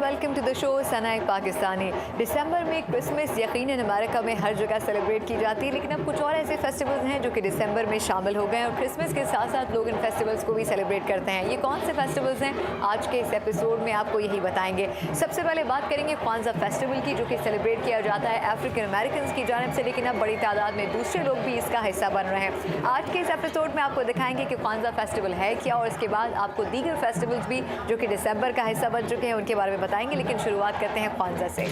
Welcome to the show सनाए Pakistani. दिसंबर में Christmas यकीनन America में हर जगह सेलिब्रेट की जाती है, लेकिन अब कुछ और ऐसे फेस्टिवल्स हैं जो कि दिसंबर में शामिल हो गए हैं और क्रिसमस के साथ साथ लोग इन फेस्टिवल्स को भी सेलिब्रेट करते हैं। ये कौन से फेस्टिवल्स हैं, आज के इस एपिसोड में आपको यही बताएंगे। सबसे पहले बात करेंगे ख्वांजा फेस्टिवल की, जो कि सेलिब्रेट किया जाता है अफ्रीकन अमेरिकन की जानिब से, लेकिन अब बड़ी तादाद में दूसरे लोग भी इसका हिस्सा बन रहे हैं। आज के इस एपिसोड में आपको दिखाएंगे कि ख्वांजा फेस्टिवल है क्या, और इसके बाद आपको दीगर फेस्टिवल्स भी जो कि दिसंबर का हिस्सा बन चुके हैं उनके बारे में बताएंगे। लेकिन शुरुआत करते हैं ख्वांजा से।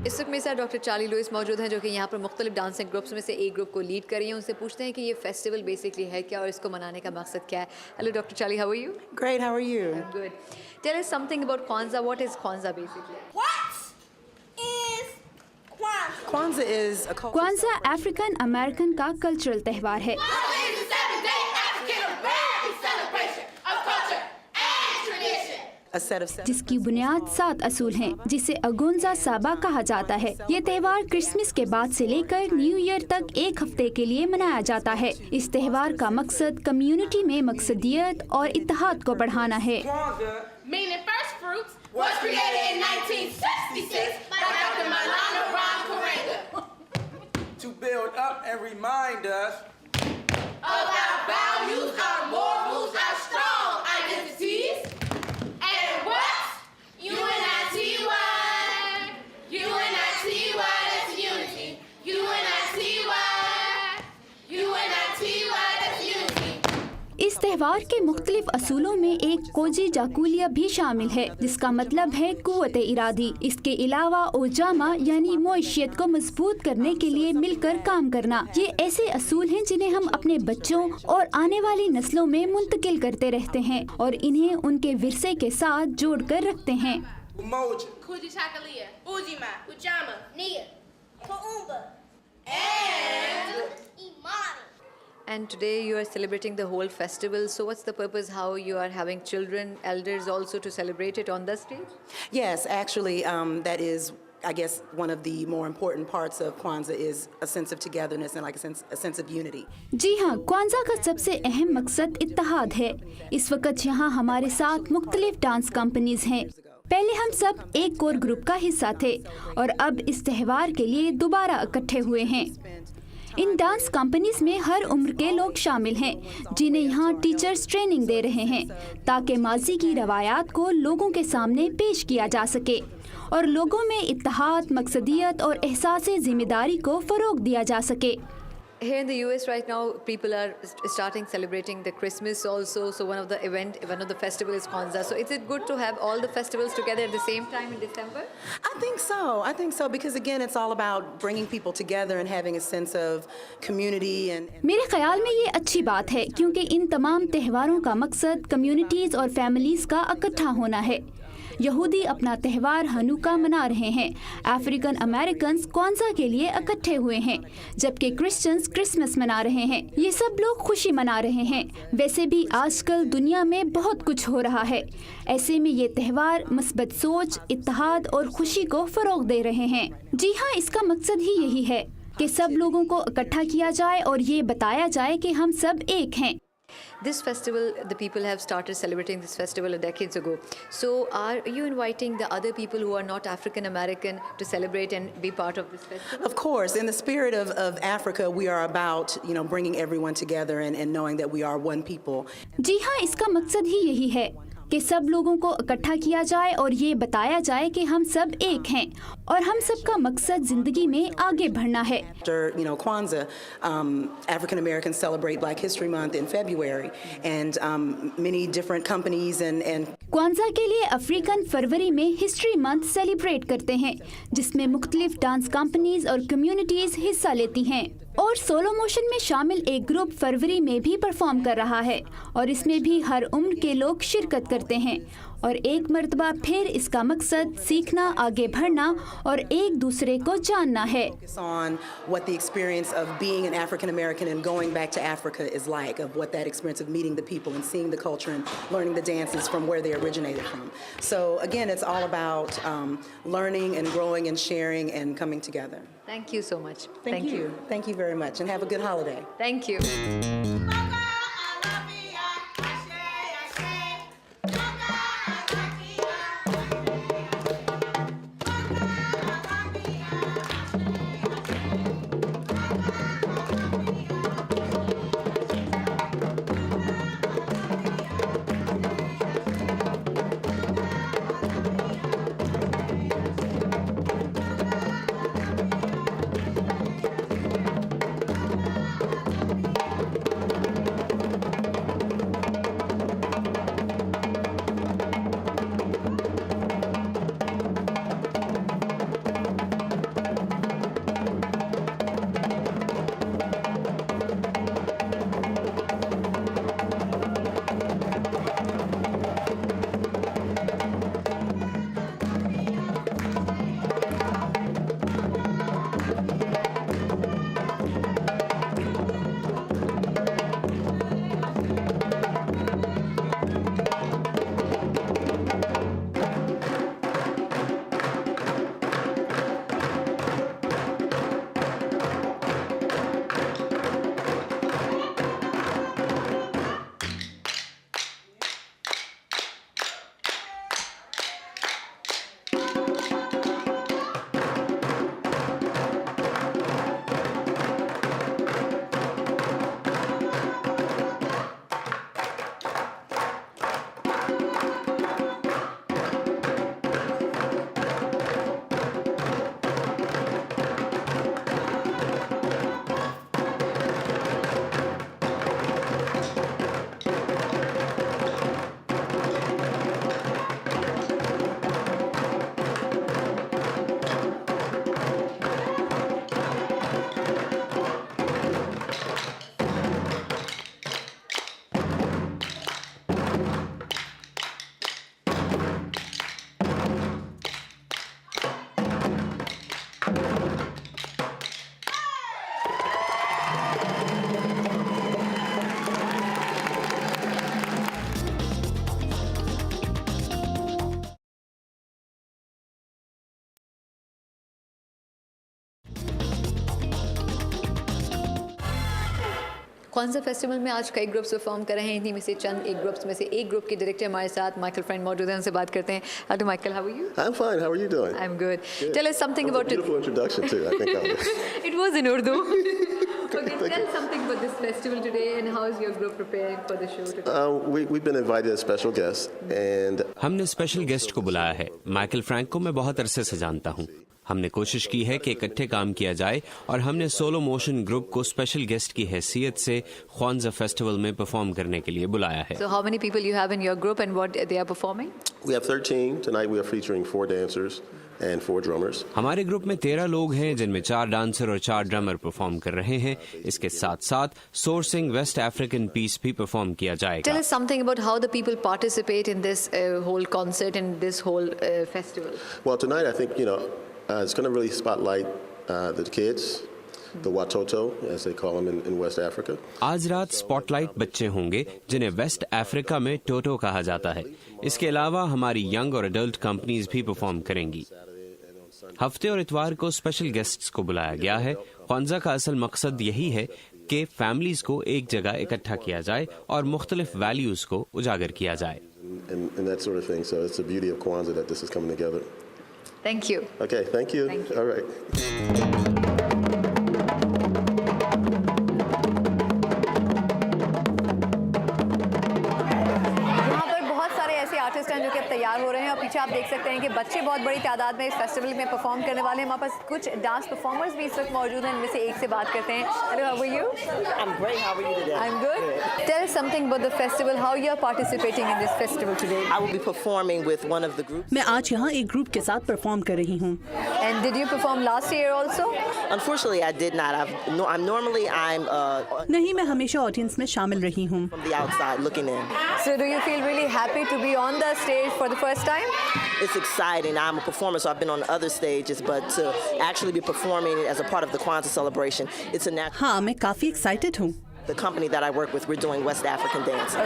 इस वक्त मेरे साथ डॉक्टर चार्ली लुइस मौजूद हैं, जो कि यहाँ पर मुख्तलिफ डांसिंग ग्रुप्स में से एक ग्रुप को लीड कर रही हैं। उनसे पूछते हैं कि ये फेस्टिवल बेसिकली है क्या और इसको मनाने का मकसद क्या है। Hello doctor Charlie, how are you? Great, how are you? Good. Tell us something about Kwanzaa. What is Kwanzaa basically? Kwanzaa is a culture. Kwanzaa African American का कल्चरल त्यौहार है। A set of seven. जिसकी बुनियाद 7 असूल हैं, जिसे अगोंजा साबा कहा जाता है। ये त्यौहार क्रिसमस के बाद से लेकर न्यू ईयर तक एक हफ्ते के लिए मनाया जाता है। इस त्यौहार का मकसद कम्युनिटी में मकसदियत और इत्तेहाद को बढ़ाना है। Meaning first fruits was created in 1966 by Dr. Malala Ron-Karenga. To build up and remind us Of our values, our morals, our strong identities, and what? UNITY, UNITY, that's unity. UNITY, UNITY, that's unity. इस त्यौहार के मुख्तलिफ असूलों में एक Cozi जाकूलिया भी शामिल है, जिसका मतलब है कुव्वत इरादी। इसके अलावा ओजामा यानी मोइशियत को मजबूत करने के लिए मिलकर काम करना। ये ऐसे असूल हैं जिन्हें हम अपने बच्चों और आने वाली नस्लों में मुंतकिल करते रहते हैं और इन्हें उनके विरसे के साथ जोड़ कर रखते हैं। Umoja. Kuji Chakalia, Ujima, Ujama, Nia, Kaumba, and Imani. And today you are celebrating the whole festival. So what's the purpose? How you are having children, elders also to celebrate it on the stage? Yes, actually, that is, I guess, one of the more important parts of Kwanzaa is a sense of togetherness and like a sense of unity. जी हाँ, kwanza का सबसे अहम मकसद इत्तेहाद है। इस वक्त यहाँ हमारे साथ मुख्तलिफ डांस कंपनीज हैं। पहले हम सब एक कोर ग्रुप का हिस्सा थे और अब इस त्यौहार के लिए दोबारा इकट्ठे हुए हैं। इन डांस कंपनीज में हर उम्र के लोग शामिल हैं, जिन्हें यहाँ टीचर्स ट्रेनिंग दे रहे हैं ताकि माजी की रवायात को लोगों के सामने पेश किया जा सके और लोगों में इत्तेहाद, मकसदियत और एहसास जिम्मेदारी को फ़रोग दिया जा सके। Here in the US right now, people are starting celebrating the Christmas also. So one of the festival is Kwanzaa. So is it good to have all the festivals together at the same time in December? I think so. I think so because again, it's all about bringing people together and having a sense of community and. मेरे ख्याल में ये अच्छी बात है, क्योंकि इन तमाम त्यौहारों का मकसद कम्युनिटीज़ और फैमिलीज़ का इकट्ठा होना है। यहूदी अपना त्यौहार हनुका मना रहे हैं, अफ्रीकन अमेरिकन्स क्वांजा के लिए इकट्ठे हुए हैं, जबकि क्रिश्चियंस क्रिसमस मना रहे हैं। ये सब लोग खुशी मना रहे हैं। वैसे भी आजकल दुनिया में बहुत कुछ हो रहा है, ऐसे में ये त्यौहार मस्बत सोच, इत्तेहाद और खुशी को फ़रोग दे रहे हैं। जी हाँ, इसका मकसद ही यही है कि सब लोगों को इकट्ठा किया जाए और ये बताया जाए कि हम सब एक हैं। This festival, the people have started celebrating this festival decades ago. So are you inviting the other people who are not African American to celebrate and be part of this festival? Of course, in the spirit of Africa, we are about, bringing everyone together and knowing that we are one people. जी हाँ, इसका मकसद ही यही है कि सब लोगों को इकट्ठा किया जाए और ये बताया जाए कि हम सब एक हैं और हम सब का मकसद जिंदगी में आगे बढ़ना है। After Kwanzaa, African Americans celebrate Black History Month in February, and many different companies and kwanza के लिए अफ्रीकन फरवरी में हिस्ट्री मंथ सेलिब्रेट करते हैं, जिसमें मुख्तलिफ डांस कंपनीज और कम्युनिटीज हिस्सा लेती हैं। और सोलो मोशन में शामिल एक ग्रुप फरवरी में भी परफॉर्म कर रहा है और इसमें भी हर उम्र के लोग शिरकत करते हैं और एक मर्तबा फिर इसका मकसद सीखना, आगे बढ़ना और एक दूसरे को जानना है। Focus on what the experience of being an African American and going back to Africa is like, of what that experience of meeting the people and seeing the culture and learning the dances from where they originated from. So again, it's all about learning and growing and sharing and coming together. Thank you so much. Thank you. Thank you very much, and have a good holiday. Thank you. Kwanza festival में आज कई groups perform कर रहे हैं, इन्हीं में से चंद एक ग्रुप्स में से एक ग्रुप के डायरेक्टर हमारे साथ माइकल फ्रेंड मौजूद हैं, उनसे बात करते हैं। Hello Michael, how are you? I'm fine. How are you doing? I'm good. Tell us something about That was a beautiful introduction too. I think It was in Urdu. Okay, tell something about this festival today and how is your group preparing for the show today? we've been invited as special guests, and हमने special guest को बुलाया है। Michael Frank को मैं बहुत अरसे से जानता हूँ। हमने कोशिश की है कि इकट्ठे काम किया जाए और हमने सोलो मोशन ग्रुप को स्पेशल गेस्ट की हैसियत से ख्वांजा फेस्टिवल में परफॉर्म करने के लिए बुलाया है। So how many people you have in your group and what they are performing? we have 13 tonight. We are featuring 4 dancers and 4 drummers. हमारे ग्रुप में 13 लोग हैं, जिनमें 4 डांसर और 4 ड्रमर परफॉर्म कर रहे हैं। इसके साथ साथ सोर्सिंग वेस्ट अफ्रीकन पीस भी परफॉर्म किया जाएगा। Tell us something about how the people participate in this whole concert and this whole festival. Well, tonight I think it's going to really spotlight the kids, the Watoto, as they call them in West Africa. आज रात spotlight बच्चे होंगे, जिन्हें waste Africa में टोटो कहा जाता है। इसके अलावा हमारी यंग और एडल्ट कंपनीज भी परफॉर्म करेंगी। हफ्ते और इतवार को स्पेशल गेस्ट्स को बुलाया गया है। ख्वांजा का असल मकसद यही है कि फैमिलीज को एक जगह इकट्ठा किया जाए और मुख्तलिफ वैल्यूज को उजागर किया जाए। And that sort of thing. So it's the beauty of Kwanzaa that this is coming together. Thank you. Okay, thank you. Thank you. All right. यहाँ पर बहुत सारे ऐसे आर्टिस्ट हैं जो कि अब तैयार हो रहे हैं अपनी पीछे आप देख सकते हैं कि बच्चे बहुत बड़ी तादाद में इस फेस्टिवल में परफॉर्म करने वाले हैं। हमारे पास कुछ डांस परफॉर्मर्स भी इस वक्त मौजूद हैं, इनमें से एक से बात करते हैं। Hello, how are you? I'm great. How are you today? I'm good. Tell us something about the festival, how you are participating in this festival today. I will be performing with one of the groups. मैं आज यहाँ एक group के साथ perform कर रही हूँ। And did you perform last year also? Unfortunately, I did not. I'm नहीं, मैं हमेशा ऑडियंस में शामिल रही हूँ। from the outside looking in. So do you feel really happy to be on the stage for the first time? It's exciting. I'm a performer, so I've been on other stages, but to actually be performing as a part of the Kwanzaa celebration, it's a natural. हाँ, मैं काफी excited हूँ। The company that I work with, we're doing West African dance.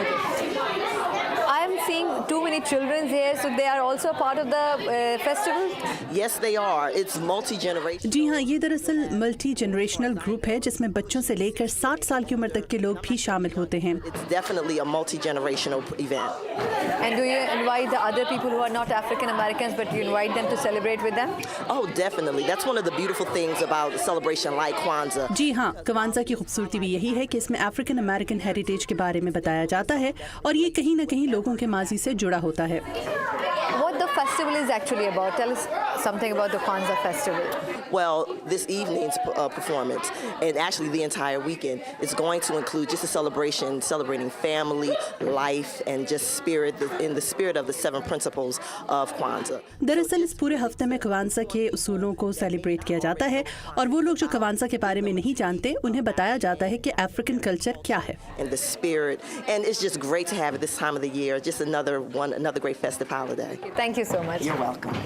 I am seeing too many children here, so they are also part of the festival. Yes, they are. It's multi-generation. जी हाँ, ये दरअसल multi generational group है जिसमें बच्चों से लेकर 60 साल की उम्र तक के लोग भी शामिल होते हैं। It's definitely a multi-generational event. And do you invite the other people who are not African Americans, but you invite them to celebrate with them? Oh, definitely. That's one of the beautiful things about a celebration like Kwanzaa. जी हाँ, kwanza की खूबसूरती भी यही है कि इसमें African American heritage के बारे में बताया जाता है और ये कहीं न कहीं लोगों के माजी से जुड़ा होता है। What the festival is actually about? Tell us something about the Kwanzaa festival. Well, this evening's performance, and actually the entire weekend, is going to include just a celebration, celebrating family, life, and just spirit, in the spirit of the 7 principles of Kwanzaa. दरअसल इस पूरे हफ्ते में kwanza के उसूलों को celebrate किया जाता है और वो लोग जो क्वांजा के बारे में नहीं जानते उन्हें बताया जाता है कि अफ्रीकन कल्चर क्या है। And the spirit, and it's just great to have it this time of the year. Just another great festive holiday. Thank you so much. You're welcome.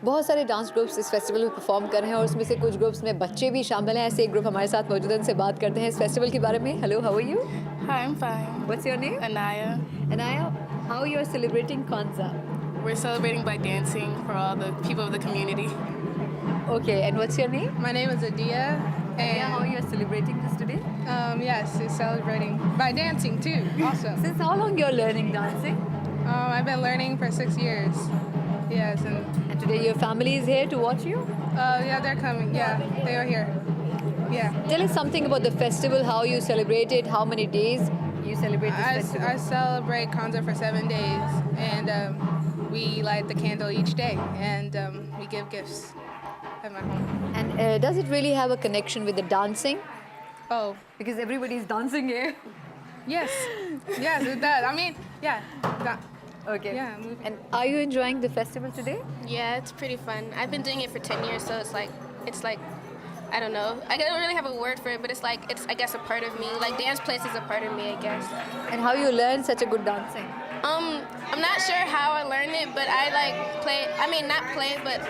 बहुत सारे डांस ग्रुप्स इस फेस्टिवल में perform कर रहे हैं और उसमें से कुछ ग्रुप्स में बच्चे भी शामिल हैं। ऐसे एक ग्रुप हमारे साथ मौजूद है, उनसे बात करते हैं इस फेस्टिवल के बारे में। Hello, how are you? Hi, I'm fine. What's your name? Anaya. Anaya, how you are celebrating Kwanzaa? We're celebrating by dancing for all the people of the community. Okay, and what's your name? My name is Adia, and Yeah, how you are celebrating this today? yes, it's celebrating by dancing too. Also, Since how long you're learning dancing? I've been learning for 6 years. Yes, and And today your family is here to watch you? yeah, they're coming. Yeah, they are here. Yeah, Tell us something about the festival, how you celebrate it, how many days you celebrate this I festival. celebrate Kwanzaa for 7 days, and we light the candle each day, and we give gifts at my home. And does it really have a connection with the dancing? Oh, Because everybody is dancing here. yes, yes, it does. I mean, yeah. that- Okay. Yeah, moving. And are you enjoying the festival today? Yeah, it's pretty fun. I've been doing it for 10 years, so it's like, I don't know. I don't really have a word for it, but it's like, I guess, a part of me. Like, dance plays is a part of me, I guess. And how you learn such a good dancing? I'm not sure how I learned it, but I like play. I mean, not play, but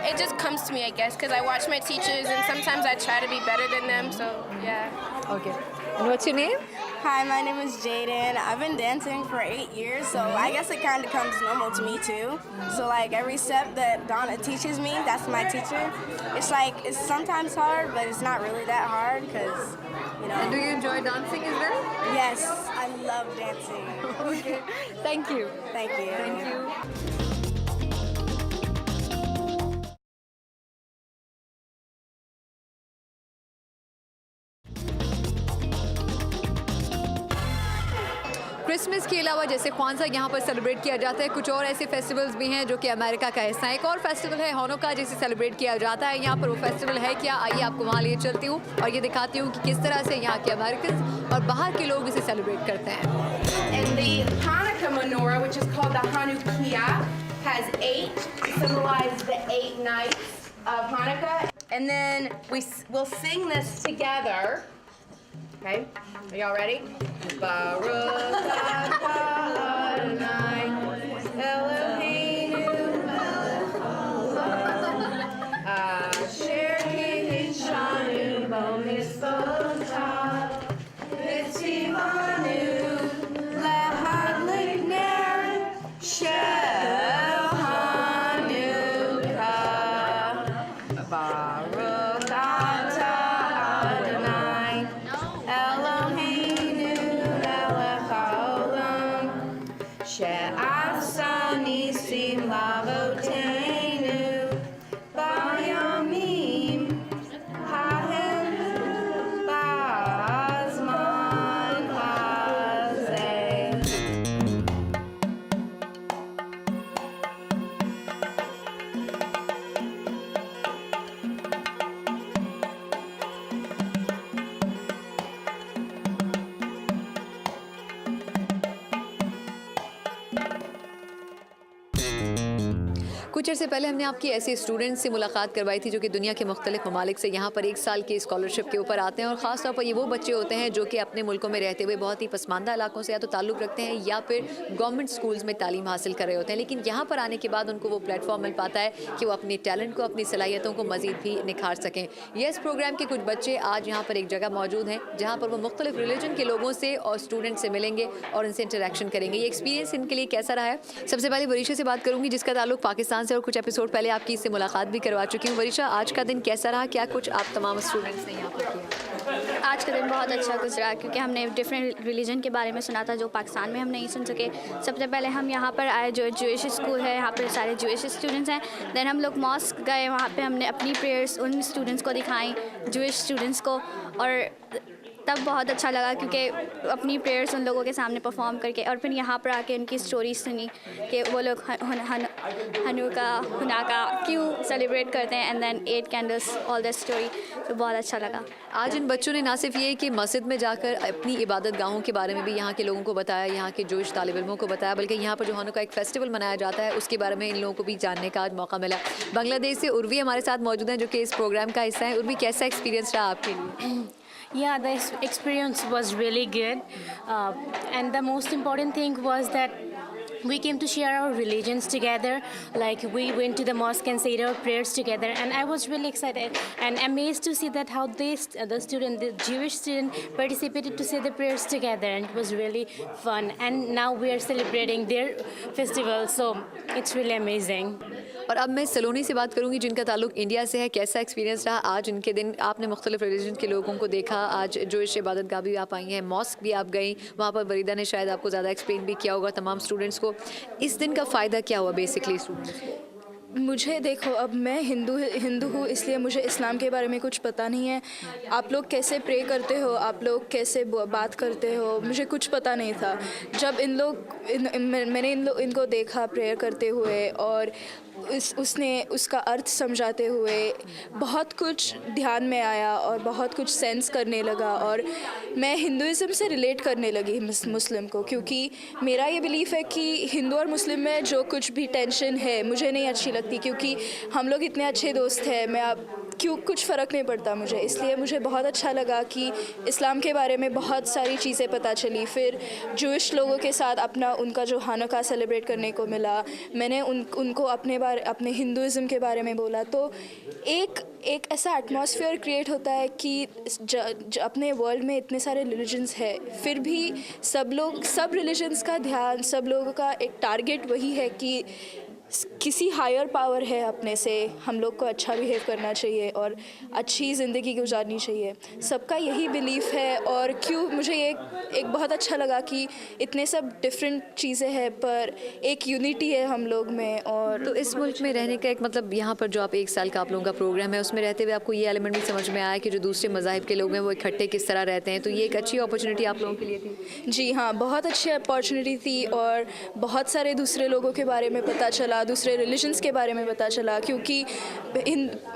it just comes to me, I guess, because I watch my teachers, and sometimes I try to be better than them. So yeah. Okay. And what's your name? Hi, my name is Jaden. I've been dancing for 8 years, so I guess it kind of comes normal to me too. So like every step that Donna teaches me, that's my teacher. It's like it's sometimes hard, but it's not really that hard because, you know. And do you enjoy dancing as well? Yes, I love dancing. Okay. Thank you. Thank you. Thank you. Christmas के अलावा जैसे ख्वांजा यहाँ पर celebrate किया जाता है, कुछ और ऐसे फेस्टिवल्स भी हैं जो कि अमेरिका का हिस्सा है। एक और फेस्टिवल है होनुका जिसे सेलिब्रेट किया जाता है। यहाँ पर वो फेस्टिवल है क्या, आइए आपको वहाँ ले चलती हूँ और ये दिखाती हूँ कि किस तरह से यहाँ के अमेरिकन और बाहर के लोग इसे सेलिब्रेट करते हैं। And the Hanukkah menorah, which is called the Hanukkah, has 8 to symbolize the 8 nights of Hanukkah. And then we'll sing this together. Okay, are y'all ready? Baruch atah Adonai Eloheinu melech haolam asher kiddushanu bo mitzvotav v'tzivanu lahadlik ner shel Hanukkah. Baruch atah Adonai Eloheinu melech haolam she'asa nisim lavoteinu bayamim hahem ba'azman hazeh. कुछ अर्से पहले हमने आपकी ऐसे students से मुलाकात करवाई थी जो कि दुनिया के मुख्तलिफ ममालिक से यहाँ पर 1 साल की स्कॉलरशिप के ऊपर आते हैं और ख़ास तौर पर ये वो बच्चे होते हैं जो कि अपने मुल्कों में रहते हुए बहुत ही पसमानदा इलाकों से या तो ताल्लुक़ रखते हैं या फिर गवर्नमेंट स्कूल्स में तालीम हासिल कर रहे होते हैं, लेकिन यहाँ पर आने के बाद उनको वो प्लेटफॉर्म मिल पाता है कि वो अपने टैलेंट को, अपनी सलाहियतों को मज़ीद भी निखार सकें। ये इस प्रोग्राम के कुछ बच्चे आज यहाँ पर एक जगह मौजूद हैं जहाँ पर वो मुख्तलिफ रिलीजन के लोगों से और स्टूडेंट से मिलेंगे और इनसे इंटरेक्शन करेंगे। ये एक्सपीरियंस इनके लिए कैसा रहा है? सबसे पहले वरीशा से बात करूँगी जिसका ताल्लुक पाकिस्तान से और कुछ एपिसोड पहले आपकी इससे मुलाकात भी करवा चुकी हूँ। वरीशा, आज का दिन कैसा रहा? क्या कुछ आप तमाम स्टूडेंट्स ने यहाँ पर किया? आज का दिन बहुत अच्छा गुजरा क्योंकि हमने डिफरेंट रिलीजन के बारे में सुना था जो पाकिस्तान में हम नहीं सुन सके। सबसे पहले हम यहाँ पर आए, जो जूइश स्कूल है, यहाँ पर सारे जूइश स्टूडेंट्स हैं। देन हम लोग मॉस्क गए, वहाँ पे हमने अपनी प्रेयर्स उन स्टूडेंट्स को दिखाई, जूइश स्टूडेंट्स को, और तब बहुत अच्छा लगा क्योंकि अपनी प्रेयर्स उन लोगों के सामने परफॉर्म करके, और फिर यहाँ पर आके उनकी स्टोरी सुनी कि वो लोग हुनाका क्यों सेलिब्रेट करते हैं, and then 8 candles, all that story, तो बहुत अच्छा लगा। आज इन बच्चों ने ना सिर्फ ये कि मस्जिद में जाकर अपनी इबादत गाहों के बारे में भी यहाँ के लोगों को बताया, यहाँ के जोश तालिब इल्मों को बताया, बल्कि यहाँ पर जो होनुका एक फेस्टिवल मनाया जाता है उसके बारे में इन लोगों को भी जानने का आज मौका मिला। बांग्लादेश से उर्वी हमारे साथ मौजूद हैं जो कि इस प्रोग्राम का हिस्सा है। उर्वी, कैसा एक्सपीरियंस रहा आपके लिए? Yeah, the experience was really good, and the most important thing was that we came to share our religions together. Like we went to the mosque and said our prayers together, and I was really excited and amazed to see that how the Jewish student participated to say the prayers together, and it was really fun. And now we are celebrating their festival, so it's really amazing. और अब मैं सलोनी से बात करूंगी जिनका ताल्लुक India से है। कैसा एक्सपीरियंस रहा आज इनके दिन? आपने मुख्तलिफ रिलीजन के लोगों को देखा, आज जोइश इबादत गाह भी आप आई हैं, मॉस्क भी आप गई, वहाँ पर वरीदा ने शायद आपको ज़्यादा एक्सप्लेन भी किया होगा तमाम स्टूडेंट्स को। इस दिन का फ़ायदा क्या हुआ बेसिकली स्टूडेंट्स को? मुझे देखो, अब मैं हिंदू हूँ, इसलिए मुझे इस्लाम के बारे में कुछ पता नहीं है। आप लोग कैसे प्रे करते हो, आप लोग कैसे बात करते हो, मुझे कुछ पता नहीं था। जब मैंने इनको देखा प्रेयर करते हुए और उसका अर्थ समझाते हुए, बहुत कुछ ध्यान में आया और बहुत कुछ सेंस करने लगा, और मैं हिंदुइज़्म से रिलेट करने लगी मुस्लिम को, क्योंकि मेरा ये बिलीफ है कि हिंदू और मुस्लिम में जो कुछ भी टेंशन है मुझे नहीं अच्छी लगती, क्योंकि हम लोग इतने अच्छे दोस्त हैं। मैं क्यों कुछ फ़र्क नहीं पड़ता मुझे, इसलिए मुझे बहुत अच्छा लगा कि इस्लाम के बारे में बहुत सारी चीज़ें पता चली। फिर जूइश लोगों के साथ उनका जो हानुका सेलिब्रेट करने को मिला, मैंने उनको अपने हिंदुज़म के बारे में बोला, तो एक ऐसा एटमॉस्फेयर क्रिएट होता है कि अपने वर्ल्ड में इतने सारे रिलीजन्स है, फिर भी सब रिलीजन्स का ध्यान, सब लोगों का एक टारगेट वही है कि किसी हायर पावर है अपने से, हम लोग को अच्छा बिहेव करना चाहिए और अच्छी ज़िंदगी गुजारनी चाहिए, सबका यही बिलीफ है। और क्यों मुझे एक बहुत अच्छा लगा कि इतने सब डिफरेंट चीज़ें हैं पर एक यूनिटी है हम लोग में। और तो इस मुल्क में रहने का एक मतलब, यहाँ पर जो आप 1 साल का आप लोगों का प्रोग्राम है उसमें रहते हुए आपको ये एलिमेंट भी समझ में आया कि जो दूसरे मज़ाहिब के लोग हैं वो इकट्ठे किस तरह रहते हैं, तो ये एक अच्छी अपॉर्चुनिटी आप लोगों के लिए थी? जी हाँ, बहुत अच्छी अपॉर्चुनिटी थी और बहुत सारे दूसरे लोगों के बारे में पता चला, दूसरे रिलीजन्स के बारे में पता चला, क्योंकि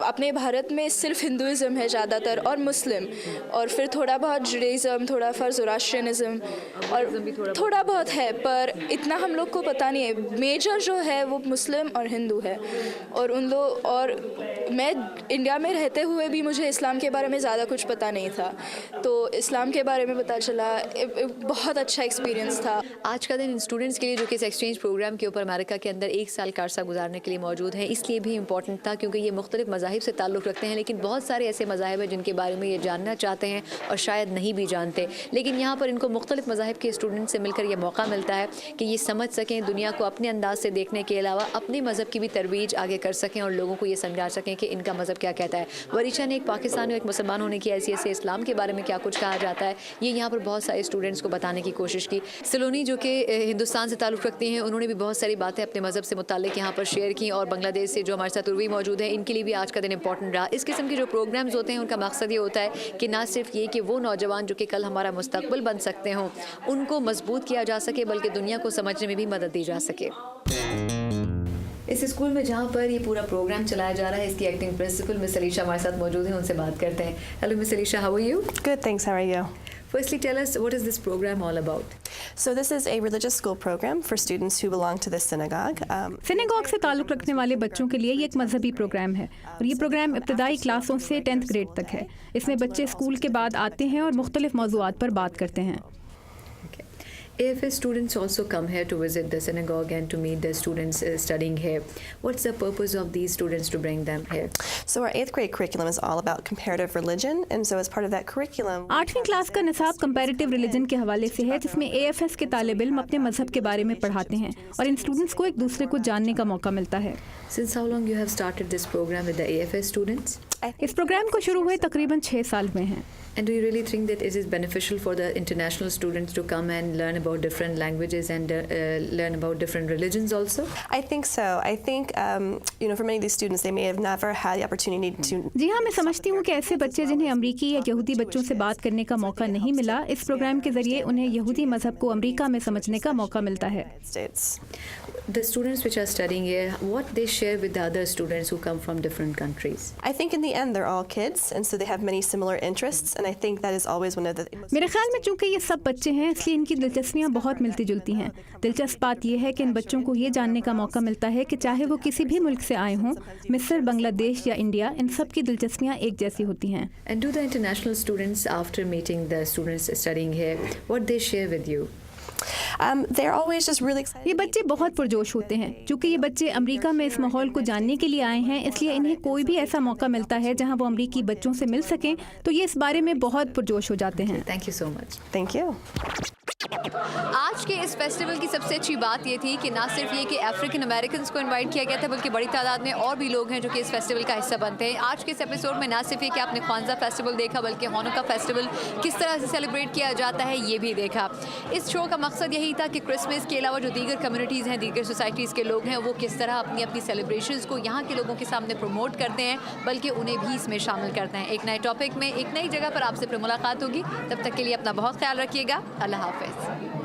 अपने भारत में सिर्फ हिंदुइज़्म है ज़्यादातर और मुस्लिम, और फिर थोड़ा बहुत जुडाइज़्म, थोड़ा ज़ोरास्ट्रियनिज़्म और थोड़ा बहुत है, पर इतना हम लोग को पता नहीं है। मेजर जो है वो मुस्लिम और हिंदू है। और मैं इंडिया में रहते हुए भी मुझे इस्लाम के बारे में ज़्यादा कुछ पता नहीं था, तो इस्लाम के बारे में पता चला, बहुत अच्छा एक्सपीरियंस था। आज का दिन स्टूडेंट्स के लिए जो कि इस एक्सचेंज प्रोग्राम के ऊपर अमेरिका के अंदर 1 साल का अरसा गुजारने के लिए मौजूद हैं, इसलिए भी इम्पॉर्टेंट था क्योंकि ये मुख्तलिफ मज़ाहिब से ताल्लुक़ रखते हैं, लेकिन बहुत सारे ऐसे मज़ाहिब हैं जिनके बारे में ये जानना चाहते हैं और शायद नहीं भी जानते, लेकिन यहाँ पर इनको मुख्तलिफ मज़ाहिब के स्टूडेंट से मिलकर यह मौका मिलता है कि ये समझ सकें, दुनिया को अपने अंदाज से देखने के अलावा अपने मज़हब की भी तरवीज आगे कर सकें और लोगों को ये समझा सकें कि इनका मज़हब क्या कहता है। वरीशा ने एक पाकिस्तानी और एक मुसलमान होने की हैसियत से इस्लाम के बारे में क्या कुछ कहा जाता है ये यहाँ पर बहुत सारे स्टूडेंट्स को बताने की कोशिश की। सलोनी जो कि हिंदुस्तान से ताल्लुक़ रखती हैं, उन्होंने भी बहुत सारी बातें अपने मज़हब से मुताल्लिक़ यहाँ पर शेयर की, और बांग्लादेश से जो हमारे साथ उर्वी मौजूद है, इनके लिए भी आज का दिन इंपॉर्टेंट रहा। इस किस्म के जो प्रोग्राम्स होते हैं उनका मकसद ये होता है कि ना सिर्फ ये कि वो नौजवान जो कि कल हमारा मुस्तकबिल बन सकते हों उनको मजबूत किया जा सके, बल्कि दुनिया को समझने में भी मदद दी जा सके। इस स्कूल में जहाँ पर ये पूरा प्रोग्राम चलाया जा रहा है, इसकी एक्टिंग प्रिंसिपल मिस अलीशा हमारे साथ मौजूद हैं, उनसे बात करते हैं। Hello miss Alisha, how are you? Good, thanks. How are you? Firstly, tell us, what is this program all about? So this is a religious school program for students who belong to this synagogue. Synagogue से ताल्लुक़ रखने वाले बच्चों के लिए ये एक मजहबी प्रोग्राम है और ये प्रोग्राम इब्तदाई क्लासों से 10th ग्रेड तक है। इसमें बच्चे स्कूल के बाद आते हैं और मुख्तलिफ मौज़ूआत पर बात करते हैं। AFS students also come here to visit the synagogue and to meet the students studying here. What's the purpose of these students to bring them here? So our 8th grade curriculum is all about comparative religion, and so as part of that curriculum, 8वीं class का निसाब comparative religion के हवाले से है, जिसमें AFS के तालिब इल्म अपने मजहब के बारे में पढ़ाते हैं और इन स्टूडेंट्स को एक दूसरे को जानने का मौका मिलता है। Since how long you have started this program with the AFS students? इस प्रोग्राम को शुरू हुए तकरीबन 6 साल में हैं। And do you really think that it is beneficial for the international students to come and learn about different languages and learn about different religions also? I think so. I think, for many of these students, they may have never had the opportunity to. जी हाँ, मैं समझती हूँ कि ऐसे बच्चे जिन्हें अमरीकी या यहूदी बच्चों से बात करने का मौका नहीं मिला, इस प्रोग्राम के जरिए उन्हें यहूदी मजहब को अमरीका में समझने का मौका मिलता है। The students which are studying here, what they share with the other students who come from different countries? I think in the end they're all kids, and so they have many similar interests, and I think that is always one of the. मेरे ख्याल में चूंकि ये सब बच्चे हैं, इसलिए इनकी दिलचस्पियाँ बहुत मिलती जुलती हैं। दिलचस्प बात यह है कि इन बच्चों को ये जानने का मौका मिलता है कि चाहे वो किसी भी मुल्क से आए हों, मिस्र, बांग्लादेश या इंडिया, इन सब की दिलचस्पियाँ एक जैसी होती हैं। And do the international students, after meeting the students studying here, what they share with you? They're always just really excited. ये बच्चे बहुत पुरजोश होते हैं। चूँकि ये बच्चे अमेरिका में इस माहौल को जानने के लिए आए हैं, इसलिए इन्हें कोई भी ऐसा मौका मिलता है जहाँ वो अमेरिकी बच्चों से मिल सकें, तो ये इस बारे में बहुत पुरजोश हो जाते हैं। Thank you so much. Thank you. आज के इस फेस्टिवल की सबसे अच्छी बात ये थी कि ना सिर्फ ये कि अफ्रीकन अमेरिकन को इनवाइट किया गया था, बल्कि बड़ी तादाद में और भी लोग हैं जो कि इस फेस्टिवल का हिस्सा बनते हैं। आज के इस एपिसोड में ना सिर्फ ये कि आपने ख्वानज़ा फेस्टिवल देखा, बल्कि हानुका फेस्टिवल किस तरह से सेलिब्रेट किया जाता है ये भी देखा। इस शो का मकसद यही था कि क्रिसमस के अलावा जो दीगर कम्युनिटीज़ हैं, दीगर सोसाइटीज़ के लोग हैं, वो किस तरह अपनी अपनी सेलिब्रेशंस को यहाँ के लोगों के सामने प्रमोट करते हैं, बल्कि उन्हें भी इसमें शामिल करते हैं। एक नए टॉपिक में एक नई जगह पर आपसे फिर मुलाकात होगी। तब तक के लिए अपना बहुत ख्याल रखिएगा। अल्लाह हाफ़िज़।